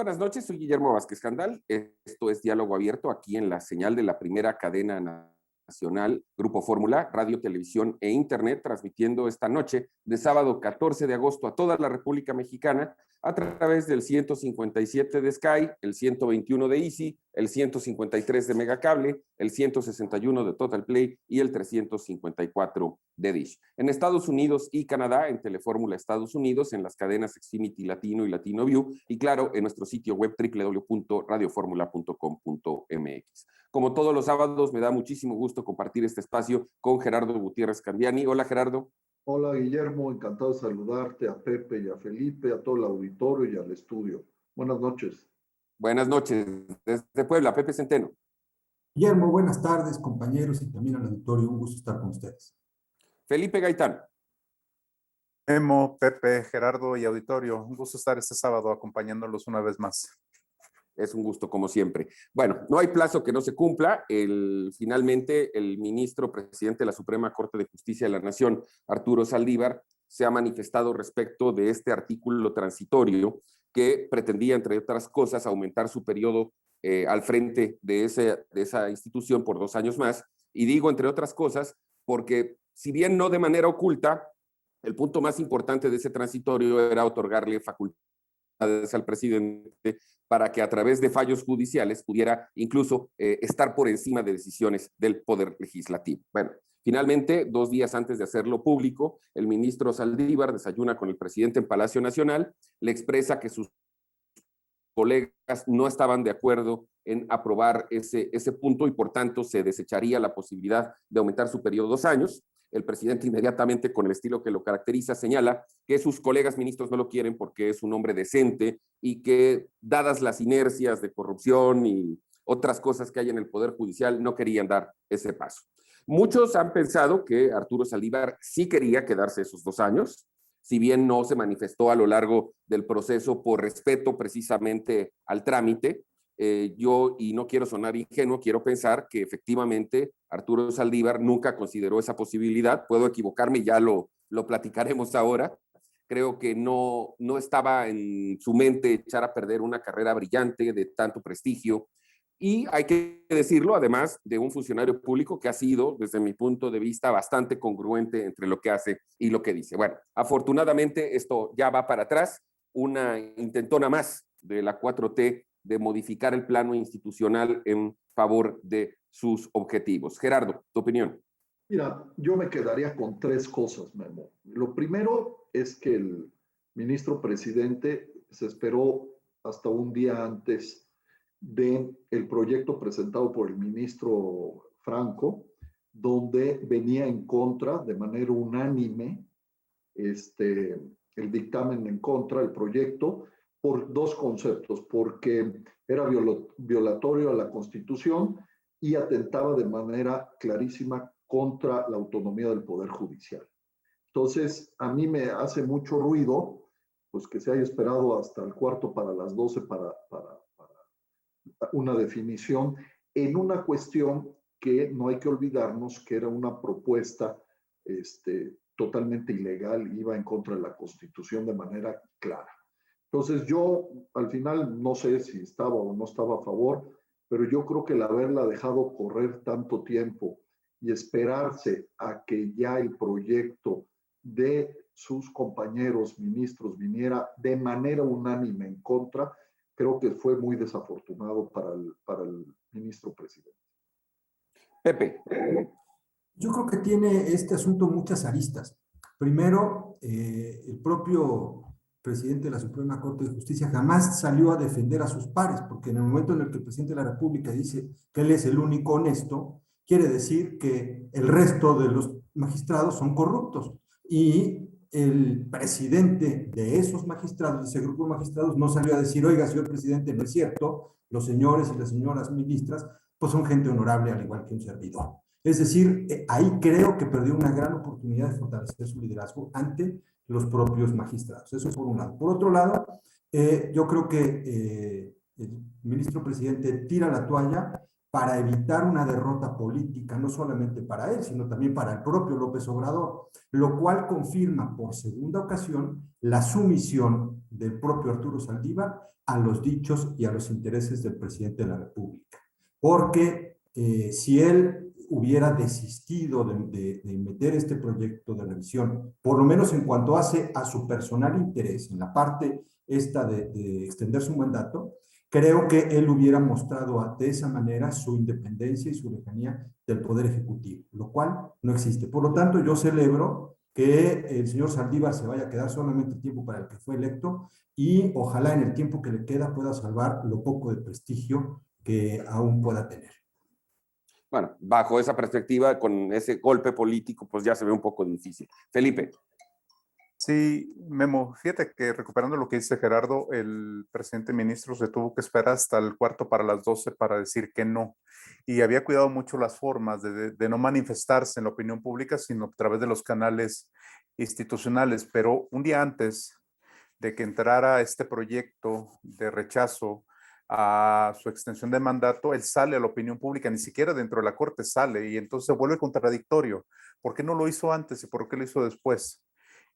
buenas noches, soy Guillermo Vázquez Jandal. Esto es Diálogo Abierto aquí en la señal de la primera cadena nacional, Grupo Fórmula, radio, televisión e internet, transmitiendo esta noche de sábado 14 de agosto a toda la República Mexicana a través del 157 de Sky, el 121 de Easy, el 153 de Megacable, el 161 de Total Play y el 354 de Dish. En Estados Unidos y Canadá, en Telefórmula Estados Unidos, en las cadenas Xfinity Latino y Latino View, y claro, en nuestro sitio web www.radioformula.com.mx. Como todos los sábados, me da muchísimo gusto compartir este espacio con Gerardo Gutiérrez Candiani. Hola, Gerardo. Hola, Guillermo, encantado de saludarte, a Pepe y a Felipe, a todo el auditorio y al estudio. Buenas noches. Buenas noches. Desde Puebla, Pepe Centeno. Guillermo, buenas tardes, compañeros y también al auditorio. Un gusto estar con ustedes. Felipe Gaitán. Memo, Pepe, Gerardo y auditorio. Un gusto estar este sábado acompañándolos una vez más. Es un gusto, como siempre. Bueno, no hay plazo que no se cumpla. Finalmente, el ministro presidente de la Suprema Corte de Justicia de la Nación, Arturo Saldívar, se ha manifestado respecto de este artículo transitorio que pretendía, entre otras cosas, aumentar su periodo al frente de esa institución por 2 años más. Y digo, entre otras cosas, porque si bien no de manera oculta, el punto más importante de ese transitorio era otorgarle facultades al presidente para que a través de fallos judiciales pudiera incluso estar por encima de decisiones del Poder Legislativo. Bueno, finalmente, 2 días antes de hacerlo público, el ministro Saldívar desayuna con el presidente en Palacio Nacional, le expresa que sus colegas no estaban de acuerdo en aprobar ese punto y por tanto se desecharía la posibilidad de aumentar su periodo 2 años. El presidente inmediatamente, con el estilo que lo caracteriza, señala que sus colegas ministros no lo quieren porque es un hombre decente y que, dadas las inercias de corrupción y otras cosas que hay en el Poder Judicial, no querían dar ese paso. Muchos han pensado que Arturo Saldívar sí quería quedarse esos 2 años, si bien no se manifestó a lo largo del proceso por respeto precisamente al trámite. Yo, y no quiero sonar ingenuo, quiero pensar que efectivamente Arturo Saldívar nunca consideró esa posibilidad. Puedo equivocarme, ya lo platicaremos ahora. Creo que no estaba en su mente echar a perder una carrera brillante de tanto prestigio. Y hay que decirlo, además de un funcionario público que ha sido, desde mi punto de vista, bastante congruente entre lo que hace y lo que dice. Bueno, afortunadamente esto ya va para atrás, una intentona más de la 4T de modificar el plano institucional en favor de sus objetivos. Gerardo, tu opinión. Mira, yo me quedaría con 3 cosas, Memo. Lo primero es que el ministro presidente se esperó hasta un día antes del proyecto presentado por el ministro Franco, donde venía en contra, de manera unánime, el dictamen en contra del proyecto, por 2 conceptos, porque era violatorio a la Constitución y atentaba de manera clarísima contra la autonomía del Poder Judicial. Entonces, a mí me hace mucho ruido pues, que se haya esperado hasta el cuarto para las 12 para una definición en una cuestión que no hay que olvidarnos que era una propuesta totalmente ilegal, iba en contra de la Constitución de manera clara. Entonces yo al final no sé si estaba o no estaba a favor, pero yo creo que el haberla dejado correr tanto tiempo y esperarse a que ya el proyecto de sus compañeros ministros viniera de manera unánime en contra, creo que fue muy desafortunado para el ministro presidente. Pepe. Yo creo que tiene este asunto muchas aristas. Primero, el propio presidente de la Suprema Corte de Justicia jamás salió a defender a sus pares, porque en el momento en el que el presidente de la República dice que él es el único honesto, quiere decir que el resto de los magistrados son corruptos. Y el presidente de esos magistrados, de ese grupo de magistrados, no salió a decir, oiga, señor presidente, no es cierto, los señores y las señoras ministras, pues son gente honorable al igual que un servidor. Es decir, ahí creo que perdió una gran oportunidad de fortalecer su liderazgo ante los propios magistrados. Eso por un lado. Por otro lado, yo creo que el ministro presidente tira la toalla para evitar una derrota política, no solamente para él, sino también para el propio López Obrador, lo cual confirma por segunda ocasión la sumisión del propio Arturo Saldívar a los dichos y a los intereses del presidente de la República. Porque si él hubiera desistido de meter este proyecto de revisión, por lo menos en cuanto hace a su personal interés, en la parte esta de extender su mandato, creo que él hubiera mostrado de esa manera su independencia y su lejanía del Poder Ejecutivo, lo cual no existe. Por lo tanto, yo celebro que el señor Saldívar se vaya a quedar solamente el tiempo para el que fue electo y ojalá en el tiempo que le queda pueda salvar lo poco de prestigio que aún pueda tener. Bueno, bajo esa perspectiva, con ese golpe político, pues ya se ve un poco difícil. Felipe. Sí, Memo, fíjate que recuperando lo que dice Gerardo, el presidente ministro se tuvo que esperar hasta el cuarto para las 12 para decir que no. Y había cuidado mucho las formas de no manifestarse en la opinión pública, sino a través de los canales institucionales. Pero un día antes de que entrara este proyecto de rechazo a su extensión de mandato, él sale a la opinión pública, ni siquiera dentro de la Corte sale, y entonces se vuelve contradictorio. ¿Por qué no lo hizo antes y por qué lo hizo después?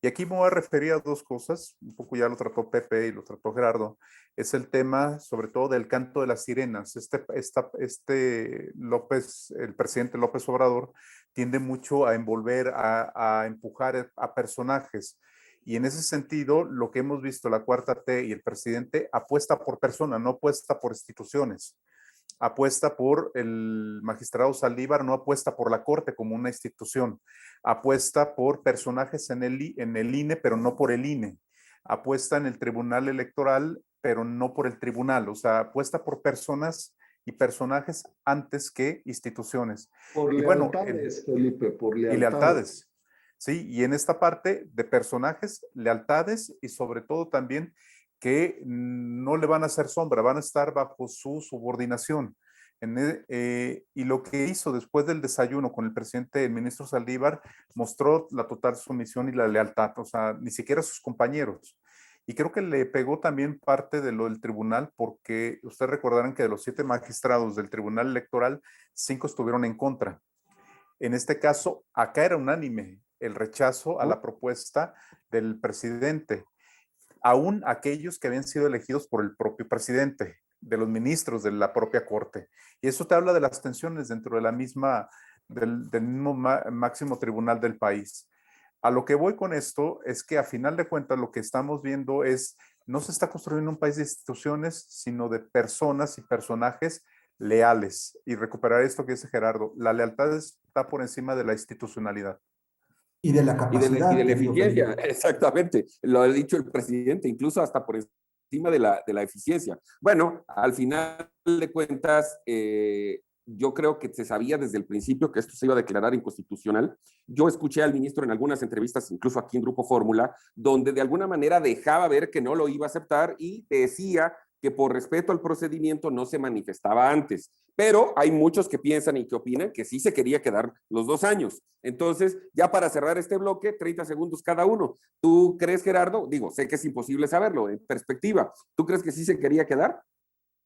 Y aquí me voy a referir a dos cosas, un poco ya lo trató Pepe y lo trató Gerardo, es el tema sobre todo del canto de las sirenas. López, el presidente López Obrador, tiende mucho a envolver, a empujar a personajes. Y en ese sentido, lo que hemos visto, la Cuarta T y el presidente apuesta por persona, no apuesta por instituciones. Apuesta por el magistrado Saldívar, no apuesta por la Corte como una institución, apuesta por personajes en el INE, pero no por el INE, apuesta en el Tribunal Electoral, pero no por el tribunal, o sea, apuesta por personas y personajes antes que instituciones. Por Y bueno, lealtades, Felipe, por y lealtades. lealtades, ¿sí? Y en esta parte de personajes, lealtades y sobre todo también que no le van a hacer sombra, van a estar bajo su subordinación. Y lo que hizo después del desayuno con el presidente, el ministro Saldívar, mostró la total sumisión y la lealtad, o sea, ni siquiera a sus compañeros. Y creo que le pegó también parte de lo del tribunal, porque ustedes recordarán que de los 7 magistrados del Tribunal Electoral, 5 estuvieron en contra. En este caso, acá era unánime el rechazo a la propuesta del presidente, aún aquellos que habían sido elegidos por el propio presidente, de los ministros de la propia Corte. Y eso te habla de las tensiones dentro de la misma, del mismo máximo tribunal del país. A lo que voy con esto es que a final de cuentas lo que estamos viendo es, no se está construyendo un país de instituciones, sino de personas y personajes leales. Y recuperar esto que dice Gerardo, la lealtad está por encima de la institucionalidad. Y de la capacidad. Y de la eficiencia, exactamente. Lo ha dicho el presidente, incluso hasta por encima de la eficiencia. Bueno, al final de cuentas, yo creo que se sabía desde el principio que esto se iba a declarar inconstitucional. Yo escuché al ministro en algunas entrevistas, incluso aquí en Grupo Fórmula, donde de alguna manera dejaba ver que no lo iba a aceptar y decía que por respeto al procedimiento no se manifestaba antes. Pero hay muchos que piensan y que opinan que sí se quería quedar los 2 años. Entonces, ya para cerrar este bloque, 30 segundos cada uno. ¿Tú crees, Gerardo? Digo, sé que es imposible saberlo, en perspectiva. ¿Tú crees que sí se quería quedar?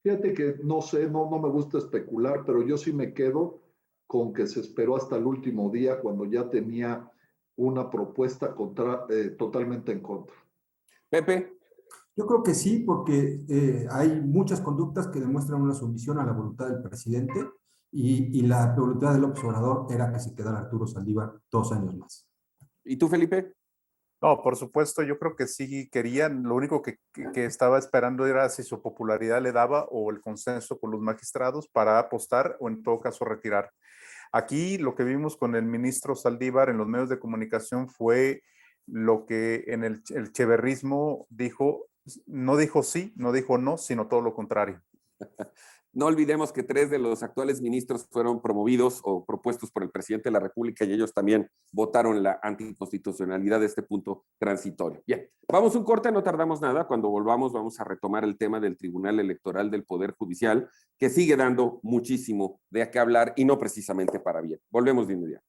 Fíjate que no sé, no me gusta especular, pero yo sí me quedo con que se esperó hasta el último día cuando ya tenía una propuesta totalmente en contra. Pepe. Yo creo que sí, porque hay muchas conductas que demuestran una sumisión a la voluntad del presidente y la voluntad del López Obrador era que se quedara Arturo Saldívar 2 años más. ¿Y tú, Felipe? No, por supuesto, yo creo que sí querían, lo único que estaba esperando era si su popularidad le daba o el consenso con los magistrados para apostar o en todo caso retirar. Aquí lo que vimos con el ministro Saldívar en los medios de comunicación fue lo que en el cheverrismo dijo, no dijo sí, no dijo no, sino todo lo contrario. No olvidemos que 3 de los actuales ministros fueron promovidos o propuestos por el presidente de la República y ellos también votaron la anticonstitucionalidad de este punto transitorio. Bien, vamos a un corte, no tardamos nada. Cuando volvamos vamos a retomar el tema del Tribunal Electoral del Poder Judicial, que sigue dando muchísimo de qué hablar y no precisamente para bien. Volvemos de inmediato.